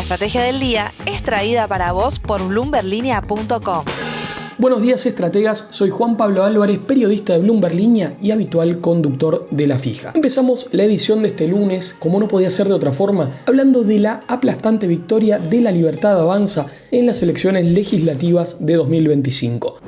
estrategia del día es traída para vos por bloomberlinia.com. Buenos días, estrategas. Soy Juan Pablo Álvarez, periodista de Bloomberg Línea y habitual conductor de La Fija. Empezamos la edición de este lunes, como no podía ser de otra forma, hablando de la aplastante victoria de La Libertad Avanza en las elecciones legislativas de 2025.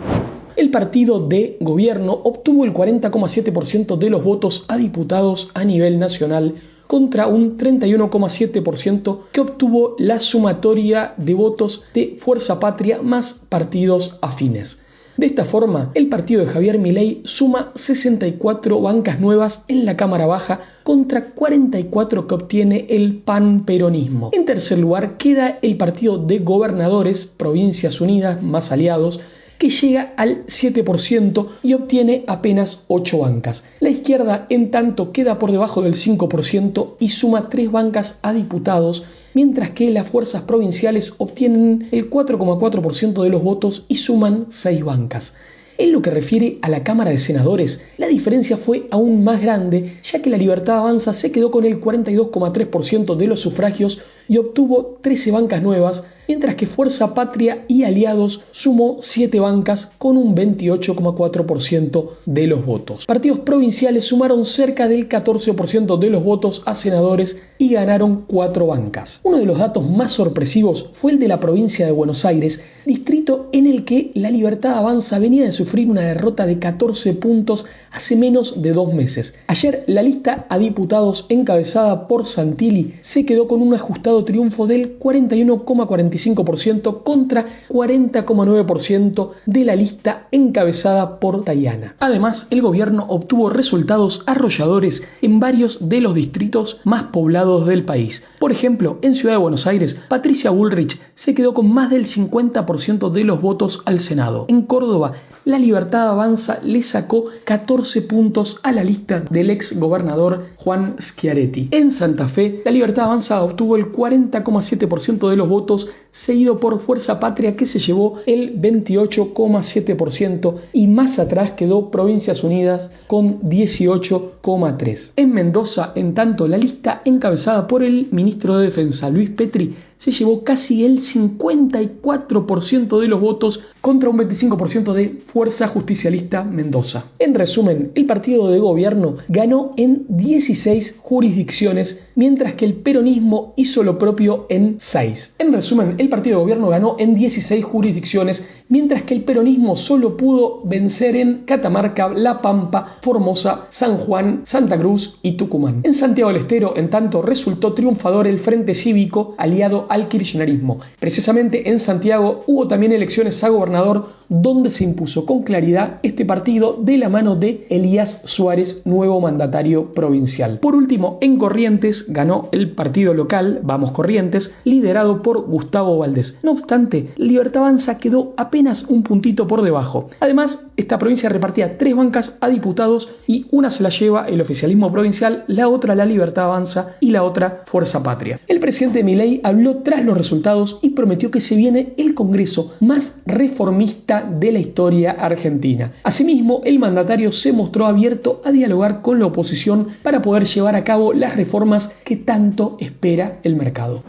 El partido de gobierno obtuvo el 40,7% de los votos a diputados a nivel nacional, contra un 31,7% que obtuvo la sumatoria de votos de Fuerza Patria más partidos afines. De esta forma, el partido de Javier Milei suma 64 bancas nuevas en la Cámara Baja contra 44 que obtiene el panperonismo. En tercer lugar queda el partido de Gobernadores, Provincias Unidas más aliados, que llega al 7% y obtiene apenas 8 bancas. La izquierda, en tanto, queda por debajo del 5% y suma 3 bancas a diputados, mientras que las fuerzas provinciales obtienen el 4,4% de los votos y suman 6 bancas. En lo que refiere a la Cámara de Senadores, la diferencia fue aún más grande, ya que La Libertad Avanza se quedó con el 42,3% de los sufragios y obtuvo 13 bancas nuevas, mientras que Fuerza Patria y Aliados sumó 7 bancas con un 28,4% de los votos. Partidos provinciales sumaron cerca del 14% de los votos a senadores y ganaron 4 bancas. Uno de los datos más sorpresivos fue el de la provincia de Buenos Aires, distrito en el que La Libertad Avanza venía de sufrir una derrota de 14 puntos hace menos de 2 meses. Ayer la lista a diputados encabezada por Santilli se quedó con un ajustado triunfo del 41,45% contra 40,9% de la lista encabezada por Tayana. Además, el gobierno obtuvo resultados arrolladores en varios de los distritos más poblados del país. Por ejemplo, en Ciudad de Buenos Aires, Patricia Bullrich se quedó con más del 50% de los votos al Senado. En Córdoba, La Libertad Avanza le sacó 14 puntos a la lista del ex gobernador Juan Schiaretti. En Santa Fe, La Libertad Avanza obtuvo el 40,7% de los votos, seguido por Fuerza Patria, que se llevó el 28,7%, y más atrás quedó Provincias Unidas con 18,3%. En Mendoza, en tanto, la lista encabezada por el ministro de Defensa, Luis Petri, se llevó casi el 54% de los votos contra un 25% de Fuerza Justicialista Mendoza. En resumen, el partido de gobierno ganó en 16 jurisdicciones, mientras que el peronismo hizo lo propio en 6. En resumen, el partido de gobierno ganó en 16 jurisdicciones, mientras que el peronismo solo pudo vencer en Catamarca, La Pampa, Formosa, San Juan, Santa Cruz y Tucumán. En Santiago del Estero, en tanto, resultó triunfador el Frente Cívico, aliado al kirchnerismo. Precisamente en Santiago hubo también elecciones a gobernador, donde se impuso con claridad este partido de la mano de Elías Suárez, nuevo mandatario provincial. Por último, en Corrientes ganó el partido local Vamos Corrientes, liderado por Gustavo Valdés. No obstante, Libertad Avanza quedó apenas un puntito por debajo. Además, esta provincia repartía 3 bancas a diputados y una se la lleva el oficialismo provincial, la otra La Libertad Avanza y la otra Fuerza Patria. El presidente Milei habló tras los resultados y prometió que se viene el Congreso más reformista de la historia argentina. Asimismo, el mandatario se mostró abierto a dialogar con la oposición para poder llevar a cabo las reformas que tanto espera el mercado.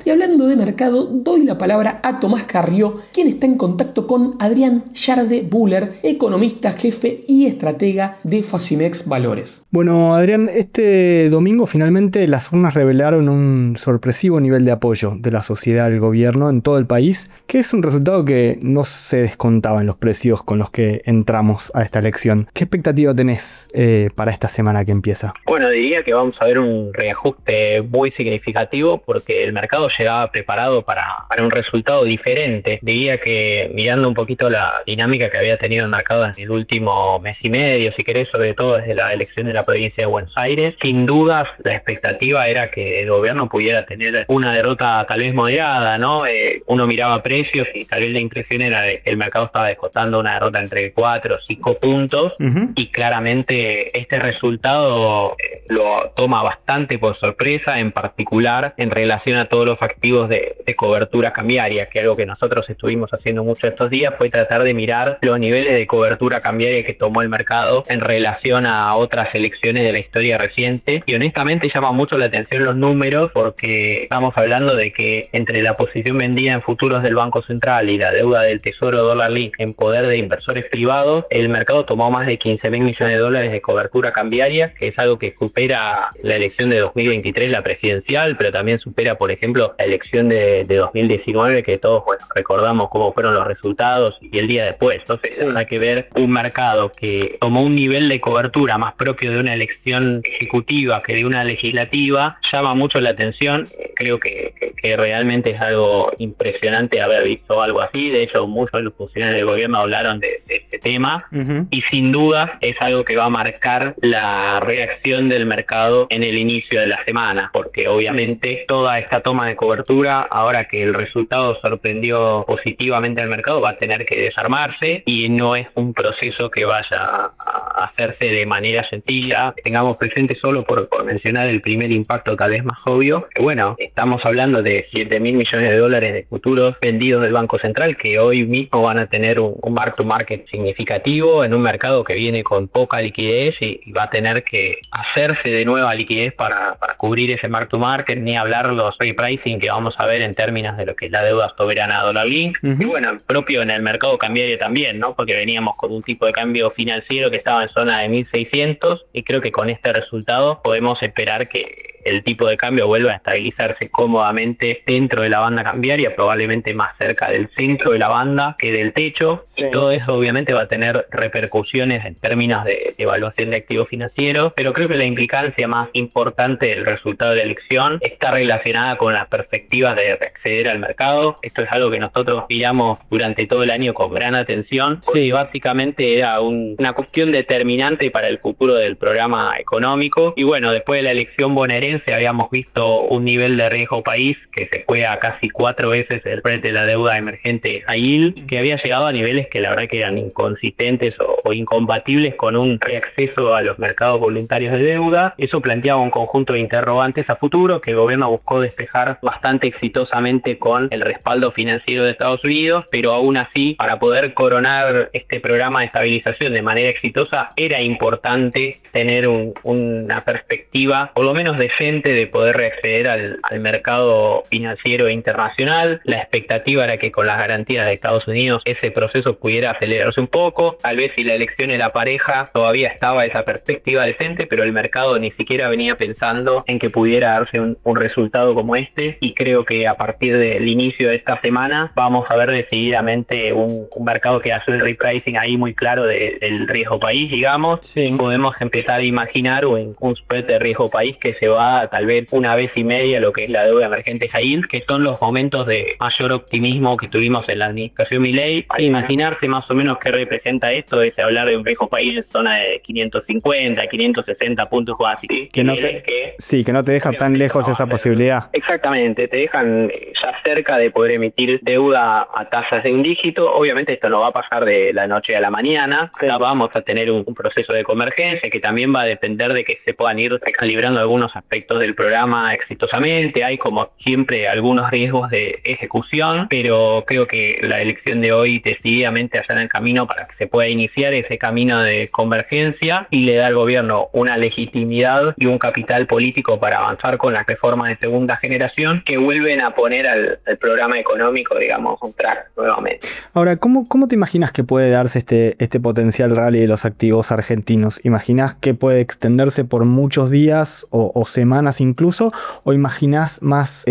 Y hablando de mercado, doy la palabra a Tomás Carrió, quien está en contacto con Adrián Yarde Buller, economista jefe y estratega de Facimex Valores. Bueno, Adrián, este domingo finalmente las urnas revelaron un sorpresivo nivel de apoyo de la sociedad al gobierno en todo el país, que es un resultado que no se descontaba en los precios con los que entramos a esta elección. ¿Qué expectativa tenés para esta semana que empieza? Bueno, diría que vamos a ver un reajuste muy significativo porque el mercado llegaba preparado para un resultado diferente. Diría que mirando un poquito la dinámica que había tenido el mercado en el último mes y medio, si querés, sobre todo desde la elección de la provincia de Buenos Aires, sin dudas la expectativa era que el gobierno pudiera tener una derrota tal vez moderada, ¿no? Uno miraba precios y tal vez la impresión era de que el mercado estaba descontando una derrota entre 4 o 5 puntos, y claramente este resultado lo toma bastante por sorpresa, en particular en relación a todos los factores activos de cobertura cambiaria, que algo que nosotros estuvimos haciendo mucho estos días fue tratar de mirar los niveles de cobertura cambiaria que tomó el mercado en relación a otras elecciones de la historia reciente, y honestamente llama mucho la atención los números, porque estamos hablando de que entre la posición vendida en futuros del Banco Central y la deuda del Tesoro dólar link en poder de inversores privados, el mercado tomó más de 15.000 millones de dólares de cobertura cambiaria, que es algo que supera la elección de 2023, la presidencial, pero también supera, por ejemplo, la elección de 2019, que todos recordamos cómo fueron los resultados y el día después. Entonces hay que ver un mercado que tomó un nivel de cobertura más propio de una elección ejecutiva que de una legislativa, llama mucho la atención. Creo que realmente es algo impresionante haber visto algo así. De hecho, muchos de los funcionarios del gobierno hablaron de este tema, y sin duda es algo que va a marcar la reacción del mercado en el inicio de la semana, porque obviamente toda esta toma de cobertura, ahora que el resultado sorprendió positivamente al mercado, va a tener que desarmarse, y no es un proceso que vaya a hacerse de manera sencilla. Tengamos presente, solo por mencionar el primer impacto tal vez más obvio, que bueno, estamos hablando de 7.000 millones de dólares de futuros vendidos del Banco Central, que hoy mismo van a tener un mark to market significativo en un mercado que viene con poca liquidez, y va a tener que hacerse de nueva liquidez para cubrir ese mark to market, ni hablar los repricing que vamos a ver en términos de lo que es la deuda soberana dólar link, y bueno, propio en el mercado cambiario también, ¿no? Porque veníamos con un tipo de cambio financiero que estaba en zona de 1.600, y creo que con este resultado podemos esperar que el tipo de cambio vuelva a estabilizarse cómodamente dentro de la banda cambiaria, probablemente más cerca del centro de la banda que del techo. Sí. Y todo eso obviamente va a tener repercusiones en términos de evaluación de activos financieros, pero creo que la implicancia más importante del resultado de la elección está relacionada con las perspectivas de acceder al mercado. Esto es algo que nosotros miramos durante todo el año con gran atención, porque básicamente era una cuestión determinante para el futuro del programa económico. Y bueno, después de la elección bonaerense habíamos visto un nivel de riesgo país que se fue a casi 4 veces el spread de la deuda emergente high yield, que había llegado a niveles que la verdad que eran inconsistentes o incompatibles con un reacceso a los mercados voluntarios de deuda. Eso planteaba un conjunto de interrogantes a futuro que el gobierno buscó despejar bastante exitosamente con el respaldo financiero de Estados Unidos, pero aún así, para poder coronar este programa de estabilización de manera exitosa, era importante tener una perspectiva, por lo menos decente, de poder reacceder al mercado financiero internacional. La expectativa era que con las garantías de Estados Unidos ese proceso pudiera acelerarse un poco. Tal vez si la elección era pareja todavía estaba esa perspectiva decente, pero el mercado ni siquiera venía pensando en que pudiera darse un resultado como este, y creo que a partir del inicio de esta semana vamos a ver decididamente un mercado que hace el repricing ahí muy claro del riesgo país, digamos. Sí. Podemos empezar a imaginar un spread de riesgo país que se va tal vez una vez y media lo que es la deuda emergente high yield, que son los momentos de mayor optimismo que tuvimos en la administración Milei. Imaginarse más o menos qué representa esto es hablar de un riesgo país en zona de 550, 560 puntos básicos. Que no te deja tan lejos esa posibilidad. Exactamente, te dejan ya cerca de poder emitir deuda a tasas de un dígito. Obviamente esto no va a pasar de la noche a la mañana. Ya vamos a tener un proceso de convergencia que también va a depender de que se puedan ir recalibrando algunos aspectos del programa exitosamente. Hay, como siempre, algunos riesgos de ejecución, pero creo que la elección de hoy decididamente allana el camino para que se pueda iniciar ese camino de convergencia, y le da al gobierno una legitimidad y un capital político para avanzar con las reformas de segunda generación que vuelven a poner al programa económico, digamos, un track nuevamente. Ahora, ¿cómo te imaginas que puede darse este potencial rally de los activos argentinos? ¿Imaginas que puede extenderse por muchos días o semanas incluso, o imaginás más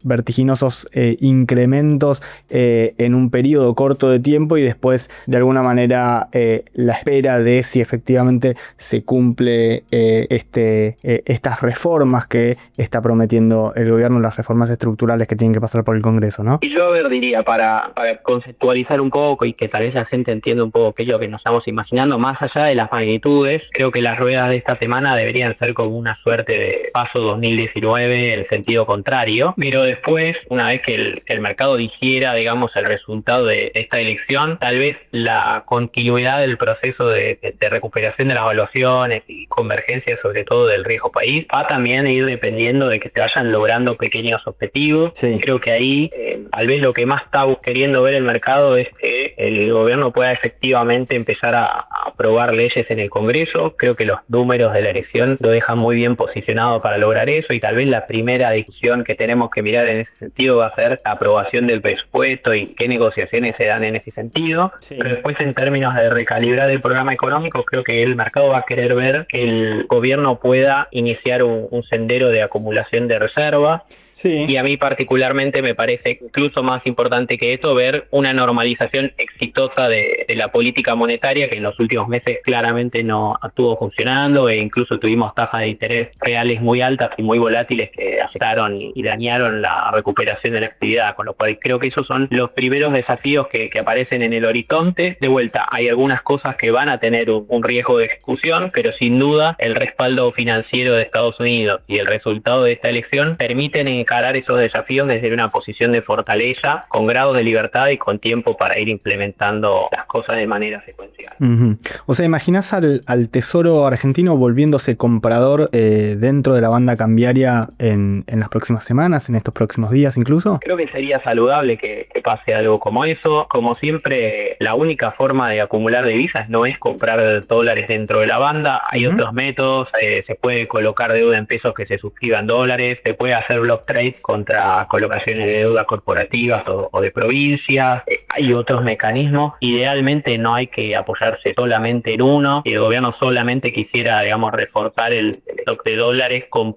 vertiginosos incrementos en un periodo corto de tiempo, y después de alguna manera la espera de si efectivamente se cumple estas reformas que está prometiendo el gobierno, las reformas estructurales que tienen que pasar por el Congreso, ¿no? Y yo diría, para conceptualizar un poco y que tal vez la gente entienda un poco qué es lo que nos estamos imaginando, más allá de las magnitudes, creo que las ruedas de esta semana deberían ser como una suerte de paso 2019 en sentido contrario, pero después, una vez que el mercado digiera, digamos, el resultado de esta elección, tal vez la continuidad del proceso de recuperación de las evaluaciones y convergencia sobre todo del riesgo país va también a ir dependiendo de que se vayan logrando pequeños objetivos. Sí. Creo que ahí tal vez lo que más está queriendo ver el mercado es que el gobierno pueda efectivamente empezar a aprobar leyes en el Congreso. Creo que los números de la elección lo dejan muy bien posicionado para lograr eso, y tal vez la primera discusión que tenemos que mirar en ese sentido va a ser la aprobación del presupuesto y qué negociaciones se dan en ese sentido. Sí. Pero después, en términos de recalibrar el programa económico, creo que el mercado va a querer ver que el gobierno pueda iniciar un sendero de acumulación de reserva. Sí. Y a mí particularmente me parece incluso más importante que esto ver una normalización exitosa de la política monetaria, que en los últimos meses claramente no estuvo funcionando, e incluso tuvimos tasas de interés reales muy altas y muy volátiles que afectaron y dañaron la recuperación de la actividad, con lo cual creo que esos son los primeros desafíos que aparecen en el horizonte. De vuelta, hay algunas cosas que van a tener un riesgo de ejecución, pero sin duda el respaldo financiero de Estados Unidos y el resultado de esta elección permiten encarar esos desafíos desde una posición de fortaleza, con grados de libertad y con tiempo para ir implementando las cosas de manera secuencial. Uh-huh. O sea, ¿imaginás al Tesoro argentino volviéndose comprador dentro de la banda cambiaria en las próximas semanas, en estos próximos días incluso? Creo que sería saludable que pase algo como eso. Como siempre, la única forma de acumular divisas no es comprar dólares dentro de la banda. Hay otros métodos, se puede colocar deuda en pesos que se suscriban en dólares, se puede hacer block trade contra colocaciones de deuda corporativas o de provincias. Hay otros mecanismos. Idealmente no hay que apoyarse solamente en uno. Si el gobierno solamente quisiera, digamos, reforzar el stock de dólares con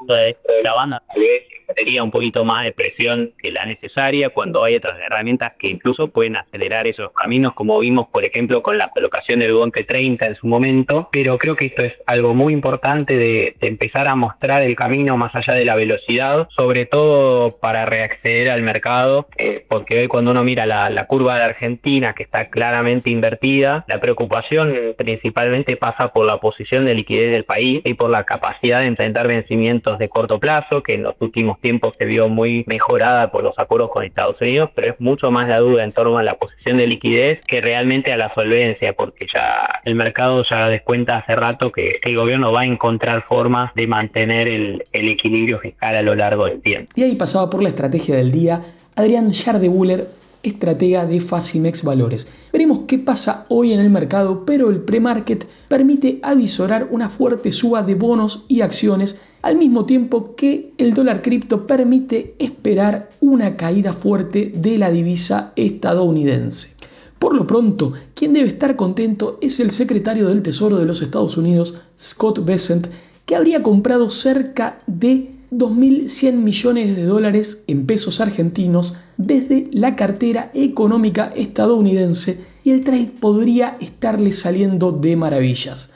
la banda, tal vez sería un poquito más de presión que la necesaria, cuando hay otras herramientas que incluso pueden acelerar esos caminos, como vimos por ejemplo con la colocación del Bonte 30 en su momento. Pero creo que esto es algo muy importante de empezar a mostrar el camino más allá de la velocidad, sobre todo para reacceder al mercado, porque hoy cuando uno mira la curva de Argentina, que está claramente invertida, la preocupación principalmente pasa por la posición de liquidez del país y por la capacidad de enfrentar vencimientos de corto plazo, que en los últimos tiempos se vio muy mejorada por los acuerdos con Estados Unidos, pero es mucho más la duda en torno a la posición de liquidez que realmente a la solvencia, porque ya el mercado ya descuenta hace rato que el gobierno va a encontrar formas de mantener el equilibrio fiscal a lo largo del tiempo. Y ahí pasaba por la estrategia del día Adrián Yardebuller, estratega de Facimex Valores. Veremos qué pasa hoy en el mercado, pero el pre-market permite avisorar una fuerte suba de bonos y acciones, al mismo tiempo que el dólar cripto permite esperar una caída fuerte de la divisa estadounidense. Por lo pronto, quien debe estar contento es el secretario del Tesoro de los Estados Unidos, Scott Bessent, que habría comprado cerca de 2.100 millones de dólares en pesos argentinos desde la cartera económica estadounidense, y el trade podría estarle saliendo de maravillas.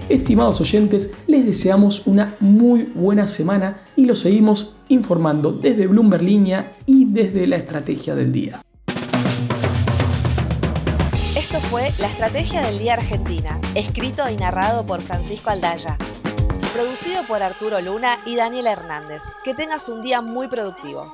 Estimados oyentes, les deseamos una muy buena semana y los seguimos informando desde Bloomberg Línea y desde la estrategia del día. Esto fue La Estrategia del Día Argentina, escrito y narrado por Francisco Aldaya. Producido por Arturo Luna y Daniel Hernández. Que tengas un día muy productivo.